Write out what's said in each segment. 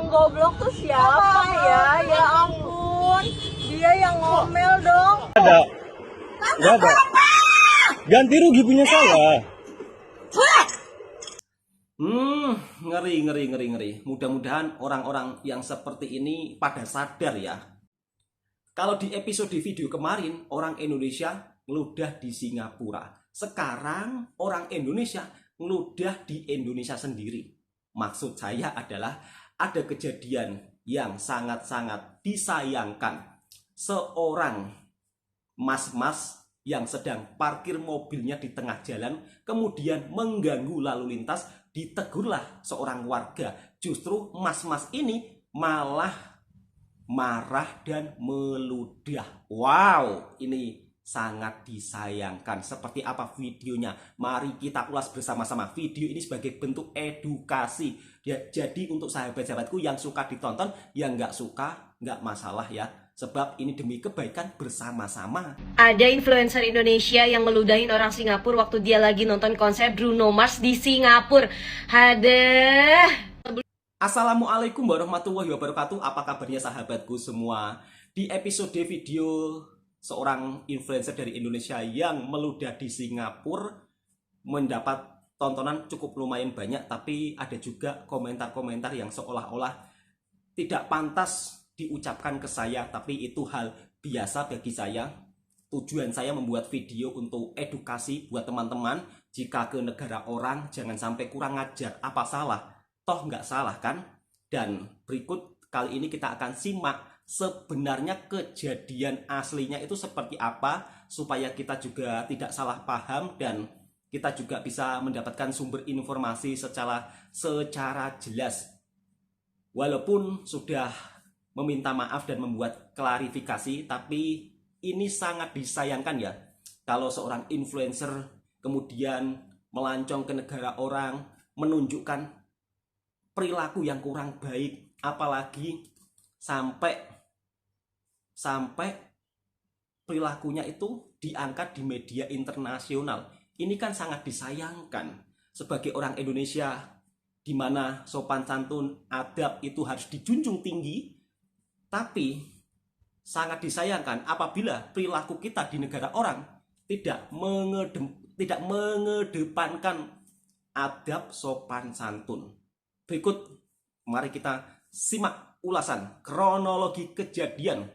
Goblok tuh siapa ya? Ya ampun, dia yang ngomel dong. Ada, nggak ada. Ganti rugi punya saya. Ngeri. Mudah-mudahan orang-orang yang seperti ini pada sadar ya. Kalau di episode video kemarin, orang Indonesia ngeludah di Singapura. Sekarang orang Indonesia ngeludah di Indonesia sendiri. Maksud saya adalah ada kejadian yang sangat-sangat disayangkan. Seorang mas-mas yang sedang parkir mobilnya di tengah jalan, kemudian mengganggu lalu lintas, ditegurlah seorang warga. Justru mas-mas ini malah marah dan meludah. Wow, ini sangat disayangkan. Seperti apa videonya? Mari kita ulas bersama-sama. Video ini sebagai bentuk edukasi ya. Jadi untuk sahabat-sahabatku yang suka ditonton, yang nggak suka nggak masalah ya. Sebab ini demi kebaikan bersama-sama. Ada influencer Indonesia yang meludahin orang Singapura waktu dia lagi nonton konser Bruno Mars di Singapura. Hadeh. Assalamualaikum warahmatullahi wabarakatuh. Apa kabarnya sahabatku semua? Di episode video seorang influencer dari Indonesia yang meludah di Singapura mendapat tontonan cukup lumayan banyak, tapi ada juga komentar-komentar yang seolah-olah tidak pantas diucapkan ke saya, tapi itu hal biasa bagi saya. Tujuan saya membuat video untuk edukasi buat teman-teman. Jika ke negara orang jangan sampai kurang ajar. Apa salah? Toh nggak salah kan? Dan berikut kali ini kita akan simak sebenarnya kejadian aslinya itu seperti apa, supaya kita juga tidak salah paham dan kita juga bisa mendapatkan sumber informasi secara jelas. Walaupun sudah meminta maaf dan membuat klarifikasi, tapi ini sangat disayangkan ya, kalau seorang influencer kemudian melancong ke negara orang, menunjukkan perilaku yang kurang baik, apalagi sampai perilakunya itu diangkat di media internasional. Ini kan sangat disayangkan. Sebagai orang Indonesia, di mana sopan santun, adab itu harus dijunjung tinggi, tapi sangat disayangkan apabila perilaku kita di negara orang tidak mengedepankan adab sopan santun. Berikut mari kita simak ulasan kronologi kejadian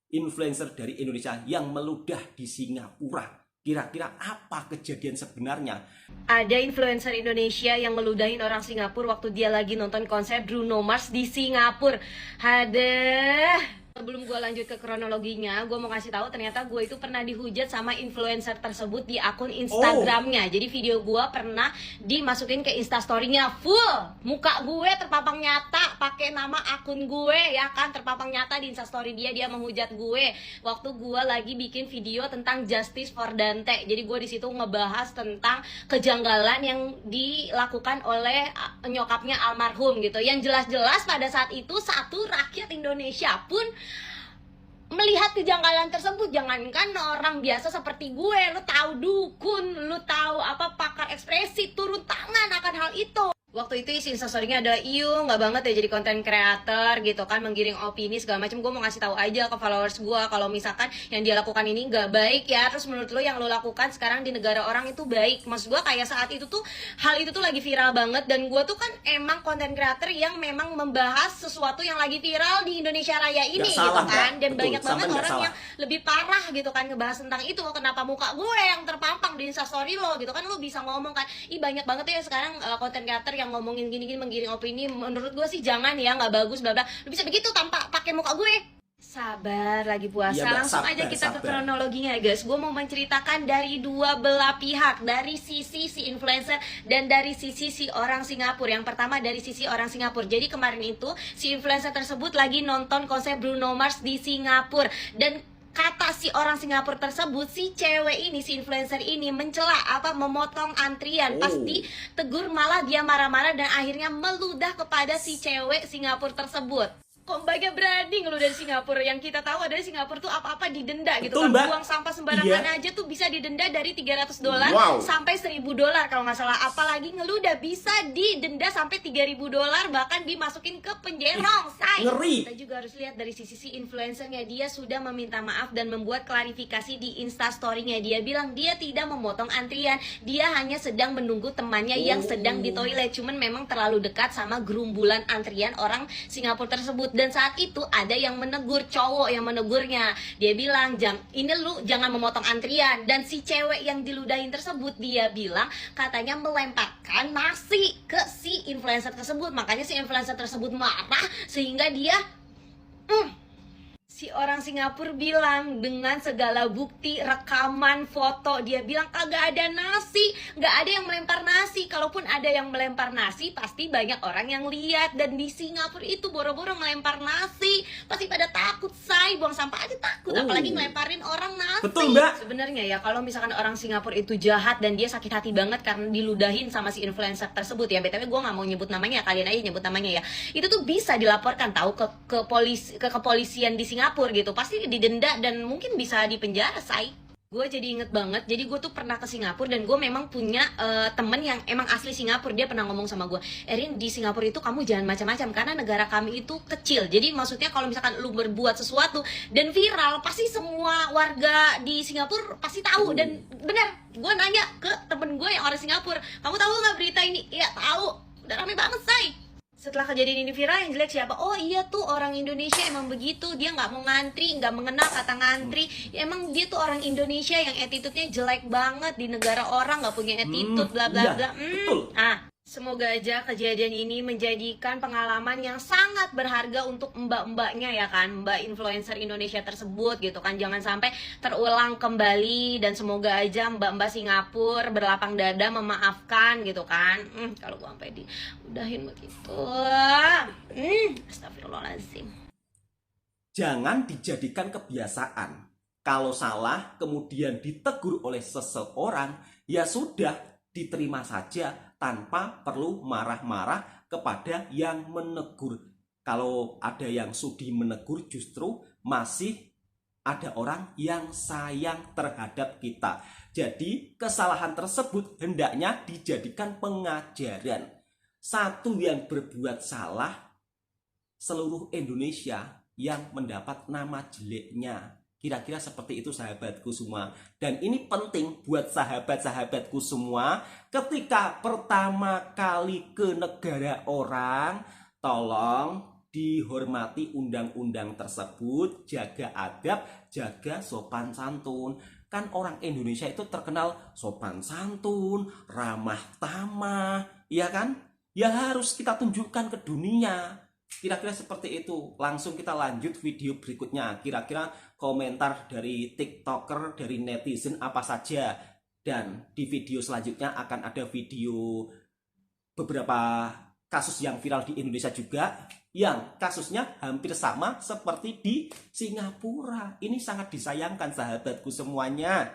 influencer dari Indonesia yang meludah di Singapura. Kira-kira apa kejadian sebenarnya? Ada influencer Indonesia yang meludahin orang Singapura waktu dia lagi nonton konser Bruno Mars di Singapura. Hadeh. Sebelum gue lanjut ke kronologinya, gue mau kasih tahu ternyata gue itu pernah dihujat sama influencer tersebut di akun Instagramnya. Jadi video gue pernah dimasukin ke Instastory-nya full, muka gue terpampang nyata, pakai nama akun gue ya kan, terpampang nyata di Instastory dia menghujat gue waktu gue lagi bikin video tentang Justice for Dante. Jadi gue di situ ngebahas tentang kejanggalan yang dilakukan oleh nyokapnya almarhum gitu. Yang jelas-jelas pada saat itu satu rakyat Indonesia pun melihat kejanggalan tersebut. Jangankan orang biasa seperti gue, lu tahu dukun, lu tahu apa pakar ekspresi, turun tangan akan hal itu. Waktu itu isi instastory-nya adalah nggak banget ya jadi konten creator gitu kan, menggiring opini segala macam. Gue mau ngasih tahu aja ke followers gue kalau misalkan yang dia lakukan ini nggak baik ya. Terus menurut lo yang lo lakukan sekarang di negara orang itu baik. Maksud gue kayak saat itu tuh hal itu tuh lagi viral banget, dan gue tuh kan emang konten creator yang memang membahas sesuatu yang lagi viral di Indonesia Raya ini gitu kan. Dan banyak banget orang yang lebih parah gitu kan ngebahas tentang itu. Kenapa muka gue yang terpampang di instastory lo gitu kan, lo bisa ngomong kan. Banyak banget ya sekarang konten creator yang ngomongin gini-gini menggiring opini. Menurut gue sih jangan ya, nggak bagus bla bla. Lu bisa begitu tanpa pakai muka gue. Sabar, lagi puasa ya, langsung aja kita ke kronologinya ya guys. Gue mau menceritakan dari dua belah pihak, dari sisi si influencer dan dari sisi si orang Singapura. Yang pertama dari sisi orang Singapura. Jadi kemarin itu si influencer tersebut lagi nonton konser Bruno Mars di Singapura, dan kata si orang Singapura tersebut, si cewek ini, si influencer ini mencela memotong antrian. Pas ditegur malah dia marah-marah dan akhirnya meludah kepada si cewek Singapura tersebut. Kok mbaknya berani ngeludahin Singapura? Yang kita tahu adalah Singapura tuh apa-apa didenda gitu Betul, kan. Mbak. Buang sampah sembarangan Iya. aja tuh bisa didenda dari $300 Wow. sampai $1.000 kalau nggak salah. Apalagi ngeludah bisa didenda sampai $3.000, bahkan dimasukin ke penjara. Say. Ngeri. Kita juga harus lihat dari sisi influencernya. Dia sudah meminta maaf dan membuat klarifikasi di Instastory-nya. Dia bilang dia tidak memotong antrian, dia hanya sedang menunggu temannya yang sedang di toilet. Cuman memang terlalu dekat sama gerumbulan antrian orang Singapura tersebut. Dan saat itu ada yang menegur, cowok yang menegurnya. Dia bilang, ini lu jangan memotong antrian. Dan si cewek yang diludahin tersebut, dia bilang katanya melemparkan nasi ke si influencer tersebut. Makanya si influencer tersebut marah sehingga dia si orang Singapura bilang dengan segala bukti, rekaman, foto, dia bilang kagak ada nasi, nggak ada yang melempar nasi. Kalaupun ada yang melempar nasi, pasti banyak orang yang lihat. Dan di Singapura itu boro-boro melempar nasi, pasti pada takut, say. Buang sampah aja takut, apalagi ngelemparin orang nasi. Betul, Mbak. Sebenarnya ya, kalau misalkan orang Singapura itu jahat dan dia sakit hati banget karena diludahin sama si influencer tersebut ya, BTW gue nggak mau nyebut namanya, kalian aja nyebut namanya ya. Itu tuh bisa dilaporkan tahu ke kepolisian di Singapura gitu, pasti didenda dan mungkin bisa dipenjara, say. Gue jadi inget banget, jadi gue tuh pernah ke Singapura dan gue memang punya temen yang emang asli Singapura. Dia pernah ngomong sama gue, Erin, di Singapura itu kamu jangan macam-macam karena negara kami itu kecil. Jadi maksudnya kalau misalkan lu berbuat sesuatu dan viral, pasti semua warga di Singapura pasti tahu. Dan benar, gue nanya ke temen gue yang orang Singapura, kamu tahu nggak berita ini? Iya tahu, udah rame banget, say. Setelah kejadian ini viral, yang jelek siapa? Oh iya tuh, orang Indonesia emang begitu. Dia nggak mau ngantri, nggak mengenal kata ngantri. Ya, emang dia tuh orang Indonesia yang attitude-nya jelek banget. Di negara orang nggak punya attitude, bla bla bla. Betul. Semoga aja kejadian ini menjadikan pengalaman yang sangat berharga untuk mbak-mbaknya ya kan, mbak influencer Indonesia tersebut gitu kan. Jangan sampai terulang kembali, dan semoga aja mbak-mbak Singapura berlapang dada memaafkan gitu kan. Kalau gua sampai diudahin begitu. Astagfirullahaladzim. Jangan dijadikan kebiasaan. Kalau salah kemudian ditegur oleh seseorang, ya sudah, diterima saja tanpa perlu marah-marah kepada yang menegur. Kalau ada yang sudi menegur, justru masih ada orang yang sayang terhadap kita. Jadi kesalahan tersebut hendaknya dijadikan pengajaran. Satu yang berbuat salah, seluruh Indonesia yang mendapat nama jeleknya. Kira-kira seperti itu sahabatku semua. Dan ini penting buat sahabat-sahabatku semua. Ketika pertama kali ke negara orang, tolong dihormati undang-undang tersebut. Jaga adab, jaga sopan santun. Kan orang Indonesia itu terkenal sopan santun, ramah tamah, ya kan? Ya harus kita tunjukkan ke dunia. Kira-kira seperti itu. Langsung kita lanjut video berikutnya. Kira-kira komentar dari TikToker, dari netizen apa saja. Dan di video selanjutnya akan ada video beberapa kasus yang viral di Indonesia juga, yang kasusnya hampir sama seperti di Singapura. Ini sangat disayangkan sahabatku semuanya.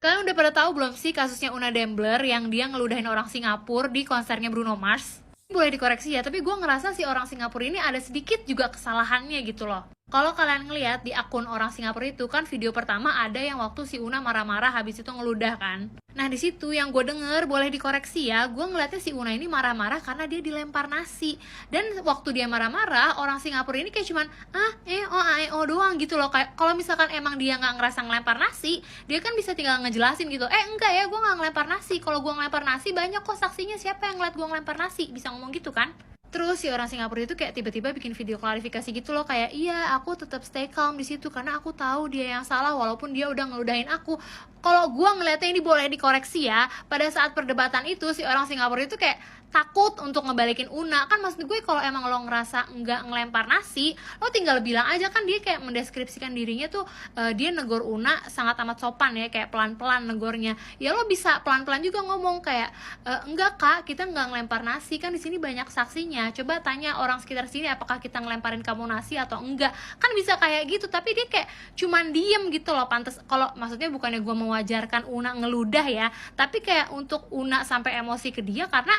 Kalian udah pada tahu belum sih kasusnya Una Dembler yang dia ngeludahin orang Singapura di konsernya Bruno Mars? Boleh dikoreksi ya, tapi gue ngerasa si orang Singapura ini ada sedikit juga kesalahannya gitu loh. Kalau kalian ngeliat di akun orang Singapura itu kan video pertama ada yang waktu si Una marah-marah habis itu ngeludah kan. Nah di situ yang gue denger, boleh dikoreksi ya, gue ngeliatnya si Una ini marah-marah karena dia dilempar nasi. Dan waktu dia marah-marah, orang Singapura ini kayak cuman doang gitu loh. Kayak kalau misalkan emang dia nggak ngerasa ngelempar nasi, dia kan bisa tinggal ngejelasin gitu. Enggak ya, gue nggak ngelempar nasi. Kalau gue ngelempar nasi banyak kok saksinya, siapa yang ngeliat gue ngelempar nasi, bisa ngomong gitu kan. Terus si orang Singapura itu kayak tiba-tiba bikin video klarifikasi gitu loh, kayak iya aku tetap stay calm di situ karena aku tahu dia yang salah walaupun dia udah ngeludahin aku. Kalau gue ngeliatnya ini boleh dikoreksi ya, pada saat perdebatan itu si orang Singapura itu kayak takut untuk ngebalikin Una. Kan maksud gue kalau emang lo ngerasa nggak ngelempar nasi, lo tinggal bilang aja kan. Dia kayak mendeskripsikan dirinya tuh dia negor Una sangat amat sopan ya, kayak pelan-pelan negornya. Ya lo bisa pelan-pelan juga ngomong kayak enggak kak, kita nggak ngelempar nasi, kan di sini banyak saksinya. Coba tanya orang sekitar sini apakah kita ngelemparin kamu nasi atau enggak. Kan bisa kayak gitu, tapi dia kayak cuman diem gitu loh. Pantes kalau maksudnya bukannya gue mewajarkan Una ngeludah ya, tapi kayak untuk Una sampai emosi ke dia karena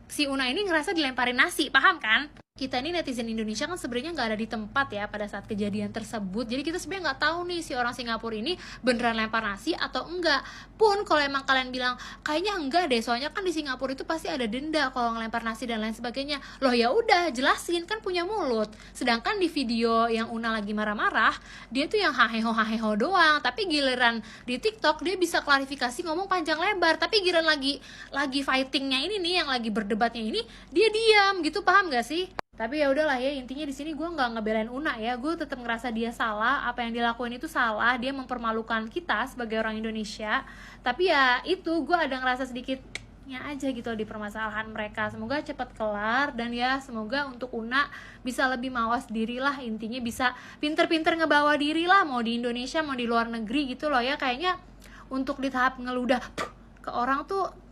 si Una ini ngerasa dilemparin nasi, paham kan? Kita ini netizen Indonesia kan sebenarnya nggak ada di tempat ya pada saat kejadian tersebut. Jadi kita sebenarnya nggak tahu nih si orang Singapura ini beneran lempar nasi atau enggak. Pun kalau emang kalian bilang kayaknya enggak deh, soalnya kan di Singapura itu pasti ada denda kalau ngelempar nasi dan lain sebagainya. Loh ya udah, jelasin, kan punya mulut. Sedangkan di video yang Una lagi marah-marah, dia tuh yang haheho doang. Tapi giliran di TikTok dia bisa klarifikasi ngomong panjang lebar. Tapi giliran lagi fightingnya ini nih, yang lagi berdebatnya ini, dia diam gitu, paham gak sih? Tapi ya udahlah ya, intinya di sini gue nggak ngebelain Una ya, gue tetap ngerasa dia salah, apa yang dilakuin itu salah, dia mempermalukan kita sebagai orang Indonesia. Tapi ya itu, gue ada ngerasa sedikitnya aja gitu di permasalahan mereka. Semoga cepat kelar dan ya semoga untuk Una bisa lebih mawas diri lah, intinya bisa pinter-pinter ngebawa diri lah, mau di Indonesia mau di luar negeri gitu loh ya. Kayaknya untuk di tahap ngeludah ke orang tuh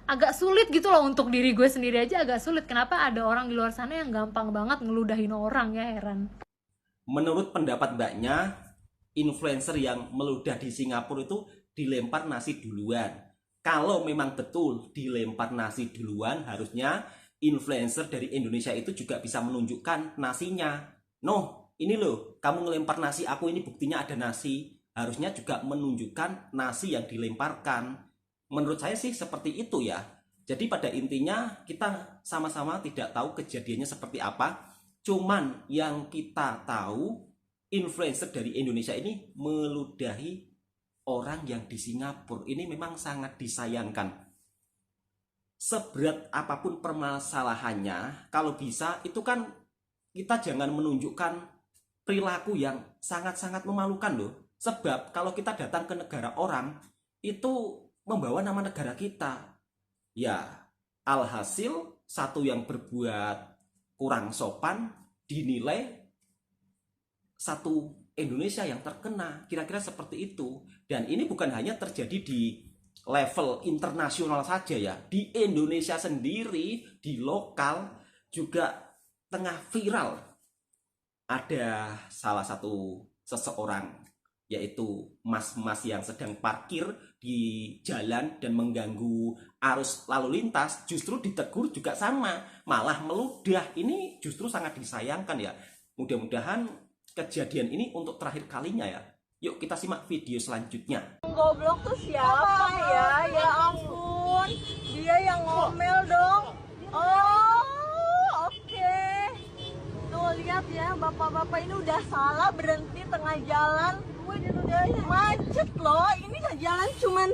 agak sulit gitu loh, untuk diri gue sendiri aja agak sulit. Kenapa ada orang di luar sana yang gampang banget ngeludahin orang, ya heran. Menurut pendapat mbaknya, influencer yang meludah di Singapura itu dilempar nasi duluan. Kalau memang betul dilempar nasi duluan, harusnya influencer dari Indonesia itu juga bisa menunjukkan nasinya. Noh, ini loh, kamu ngelempar nasi aku, ini buktinya ada nasi. Harusnya juga menunjukkan nasi yang dilemparkan. Menurut saya sih seperti itu ya. Jadi pada intinya kita sama-sama tidak tahu kejadiannya seperti apa. Cuman yang kita tahu, influencer dari Indonesia ini meludahi orang yang di Singapura. Ini memang sangat disayangkan. Seberat apapun permasalahannya, kalau bisa itu kan kita jangan menunjukkan perilaku yang sangat-sangat memalukan loh. Sebab kalau kita datang ke negara orang, itu membawa nama negara kita. Ya, alhasil satu yang berbuat kurang sopan dinilai satu Indonesia yang terkena. Kira-kira seperti itu. Dan ini bukan hanya terjadi di level internasional saja ya. Di Indonesia sendiri, di lokal juga tengah viral. Ada salah satu seseorang, yaitu mas-mas yang sedang parkir di jalan dan mengganggu arus lalu lintas, justru ditegur juga sama, malah meludah. Ini justru sangat disayangkan ya. Mudah-mudahan kejadian ini untuk terakhir kalinya ya. Yuk kita simak video selanjutnya. Goblok tuh siapa ya? Ya ampun, dia yang ngomel dong. Oh, oke. Tuh lihat ya, bapak-bapak ini udah salah berhenti tengah jalan. Macet loh, ini gak jalan cuman.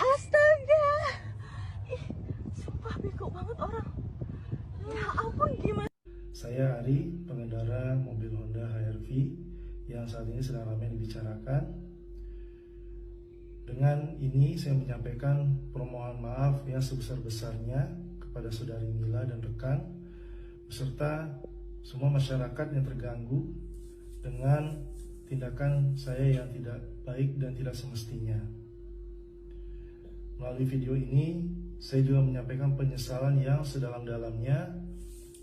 Astaga, ih, sumpah bego banget orang. Ya ampun, gimana? Saya Ari, pengendara mobil Honda HR-V yang saat ini sedang ramai dibicarakan. Dengan ini saya menyampaikan permohonan maaf yang sebesar-besarnya kepada saudari Mila dan rekan, beserta semua masyarakat yang terganggu dengan tindakan saya yang tidak baik dan tidak semestinya. Melalui video ini, saya juga menyampaikan penyesalan yang sedalam-dalamnya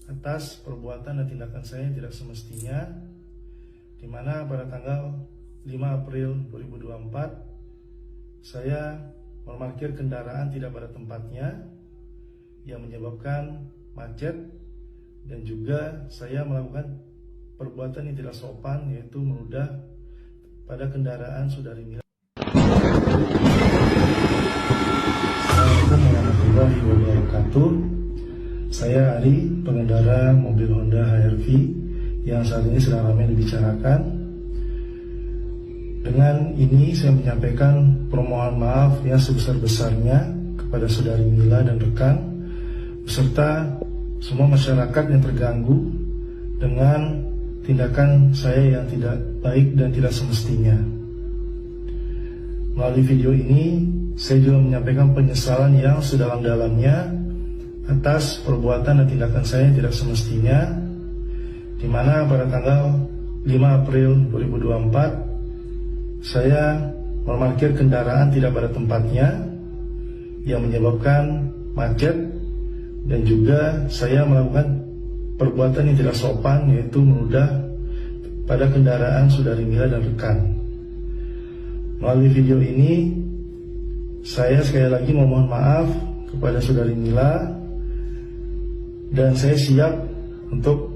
atas perbuatan dan tindakan saya yang tidak semestinya, di mana pada tanggal 5 April 2024, saya memarkir kendaraan tidak pada tempatnya yang menyebabkan macet, dan juga saya melakukan perbuatan yang tidak sopan, yaitu meludah pada kendaraan saudari Mila. Assalamualaikum warahmatullahi wabarakatuh. Saya Ari, pengendara mobil Honda HR-V yang saat ini sedang ramai dibicarakan. Dengan ini saya menyampaikan permohonan maaf yang sebesar-besarnya kepada saudari Mila dan rekan, beserta semua masyarakat yang terganggu dengan tindakan saya yang tidak baik dan tidak semestinya. Melalui video ini, saya juga menyampaikan penyesalan yang sedalam-dalamnya atas perbuatan dan tindakan saya yang tidak semestinya, di mana pada tanggal 5 April 2024, saya memarkir kendaraan tidak pada tempatnya yang menyebabkan macet, dan juga saya melakukan perbuatan yang tidak sopan, yaitu meludah pada kendaraan saudari Mila dan rekan. Melalui video ini, saya sekali lagi memohon maaf kepada saudari Mila, dan saya siap untuk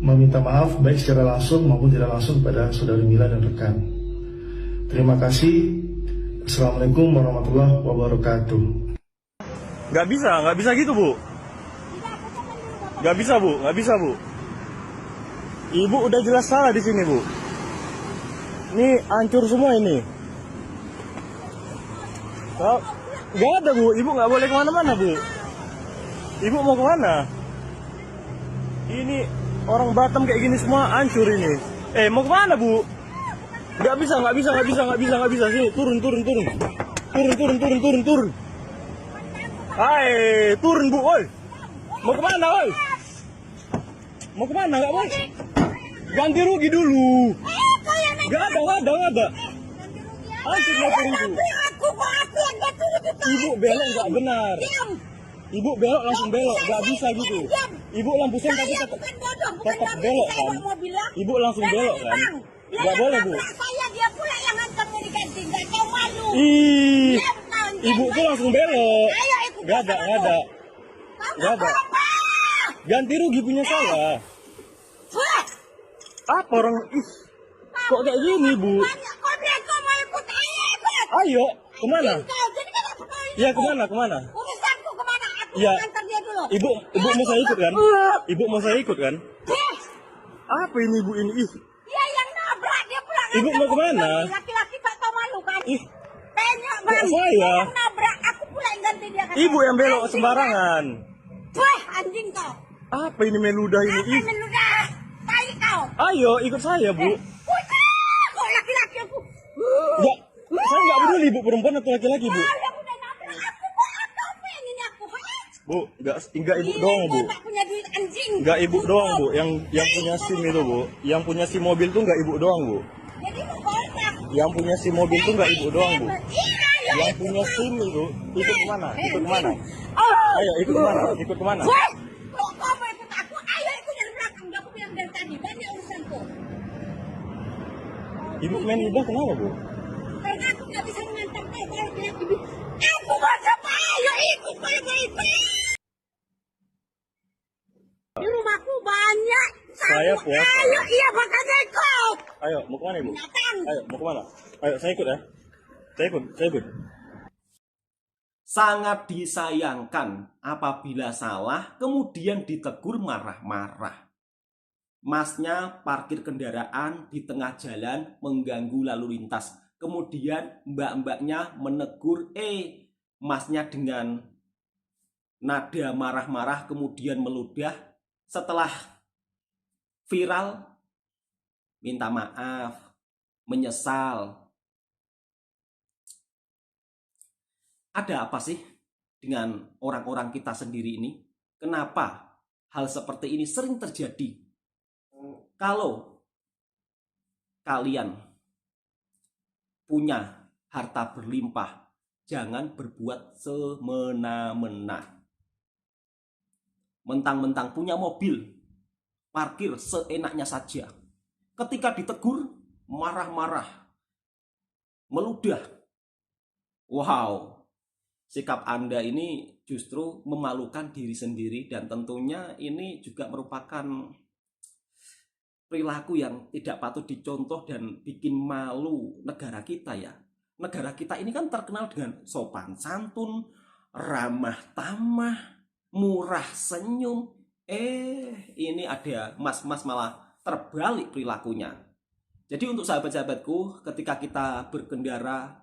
meminta maaf baik secara langsung maupun tidak langsung kepada saudari Mila dan rekan. Terima kasih. Assalamualaikum warahmatullahi wabarakatuh. Nggak bisa gitu Bu. Nggak bisa Bu. Ibu udah jelas salah di sini Bu. Ini hancur semua ini. Nggak ada Bu, ibu nggak boleh kemana-mana Bu. Ibu mau kemana? Ini orang Batam kayak gini semua hancur ini. Mau kemana Bu? Nggak bisa. Sini, turun. Hai, turun Bu, oi. Mau kemana, oi? Mau kemana? Nggak boleh. Ganti rugi dulu. Nggak ada. Hancur motor itu. Ibu belok nggak benar. Ibu belok langsung belok, nggak bisa gitu. Ibu lampu sen tapi tetap belok kan. Ibu langsung belok kan. Nggak boleh Bu. Saya dia pula yang hantarnya diganti, nggak tahu malu. Ih, ibu tuh langsung belok. Ayo ikut. Nggak ada. Ganti rugi punya saya. Apa orang? Kok kayak gini Bu? Kau bilang kau mau ikut, ayo ikut. Ayo, kemana? Kau jadi kan aku mau Iya kemana? urusanku kemana? Aku Iya. antar dia dulu. Ibu mau saya ikut kan? Ibu mau saya ikut kan? Apa ini ibu ini? Ih, Dia yang nabrak, dia pula Ibu mau kemana? Laki-laki tak tahu malu kan? ih, Penyok kok bang. saya? Dia yang nabrak, aku pula yang ganti dia kan? Ibu yang belok Anjing, sembarangan. Wah, anjing kau. Apa ini meludah ini? Apa Ih, meludah? Tai kau. ayo ikut saya Bu. Kok laki-laki aku? Enggak, saya nggak peduli ibu perempuan atau laki-laki Bu. Kau yang udah nabrak aku, kok kau pengen aku? Bu, enggak ibu Ini doang Bu. gua tak punya duit anjing. Enggak ibu doang Bu, yang punya SIM itu Bu. Yang punya SIM mobil tuh enggak ibu doang Bu. Jadi mau kontak. Yang punya SIM mobil tuh enggak ibu doang Bu. Iya, Yang punya SIM itu ikut kemana? Oh. Ayo ikut kemana? Ikut kemana? Woi, kalau kau mau ikut aku, ayo ikut dari belakang. Udah aku bilang dari tadi, banyak urusanku. Ibu main ludah kenapa Bu? Karena aku nggak bisa mengantar kau kalau bilang ibu. Aku mau coba, ayo ikut, ayo ikut. Di rumahku banyak. Saya puasa. Ayo, iya makanya ikut. Ayo mau kemana Ibu? Datang. Ayo mau kemana? Ayo saya ikut ya. Saya ikut. Sangat disayangkan apabila salah kemudian ditegur marah-marah. Masnya parkir kendaraan di tengah jalan mengganggu lalu lintas. Kemudian mbak-mbaknya menegur, masnya dengan nada marah-marah kemudian meludah. Setelah viral, minta maaf, menyesal. Ada apa sih dengan orang-orang kita sendiri ini? Kenapa hal seperti ini sering terjadi? Kalau kalian punya harta berlimpah, jangan berbuat semena-mena. Mentang-mentang punya mobil, parkir seenaknya saja. Ketika ditegur, marah-marah, meludah. Wow, sikap Anda ini justru memalukan diri sendiri dan tentunya ini juga merupakan perilaku yang tidak patut dicontoh dan bikin malu negara kita ya. Negara kita ini kan terkenal dengan sopan santun, ramah tamah, murah senyum. Ini ada mas-mas malah terbalik perilakunya. Jadi untuk sahabat-sahabatku, ketika kita berkendara,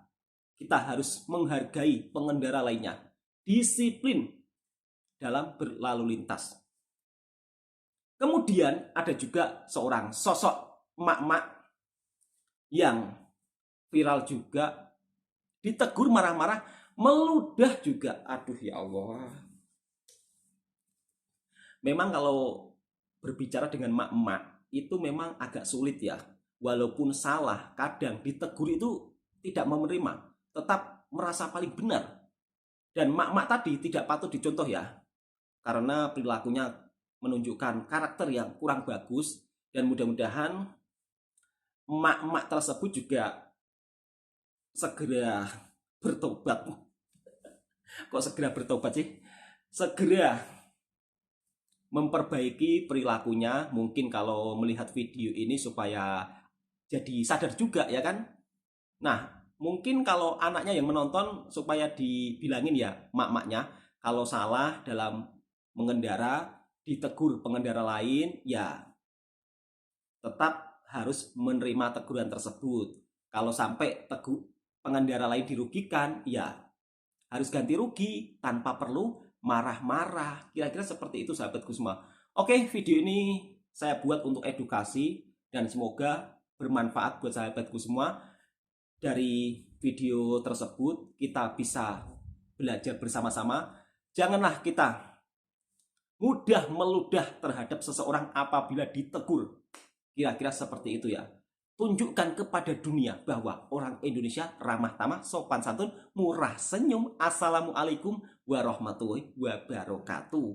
kita harus menghargai pengendara lainnya. Disiplin dalam berlalu lintas. Kemudian ada juga seorang sosok emak-emak yang viral juga, ditegur marah-marah, meludah juga. Aduh ya Allah. Memang kalau berbicara dengan emak-emak itu memang agak sulit ya. Walaupun salah, kadang ditegur itu tidak menerima, tetap merasa paling benar. Dan emak-emak tadi tidak patut dicontoh ya. Karena perilakunya menunjukkan karakter yang kurang bagus. Dan mudah-mudahan emak-emak tersebut juga segera bertobat. Kok segera bertobat sih? Segera memperbaiki perilakunya, mungkin kalau melihat video ini supaya jadi sadar juga ya kan. Nah, mungkin kalau anaknya yang menonton supaya dibilangin ya mak-maknya, kalau salah dalam mengendara, ditegur pengendara lain, ya tetap harus menerima teguran tersebut. Kalau sampai pengendara lain dirugikan, ya harus ganti rugi tanpa perlu marah-marah. Kira-kira seperti itu sahabatku semua. Oke, video ini saya buat untuk edukasi dan semoga bermanfaat buat sahabatku semua. Dari video tersebut kita bisa belajar bersama-sama. Janganlah kita mudah meludah terhadap seseorang apabila ditegur. Kira-kira seperti itu ya. Tunjukkan kepada dunia bahwa orang Indonesia ramah tamah, sopan santun, murah senyum. Assalamualaikum warahmatullahi wabarakatuh.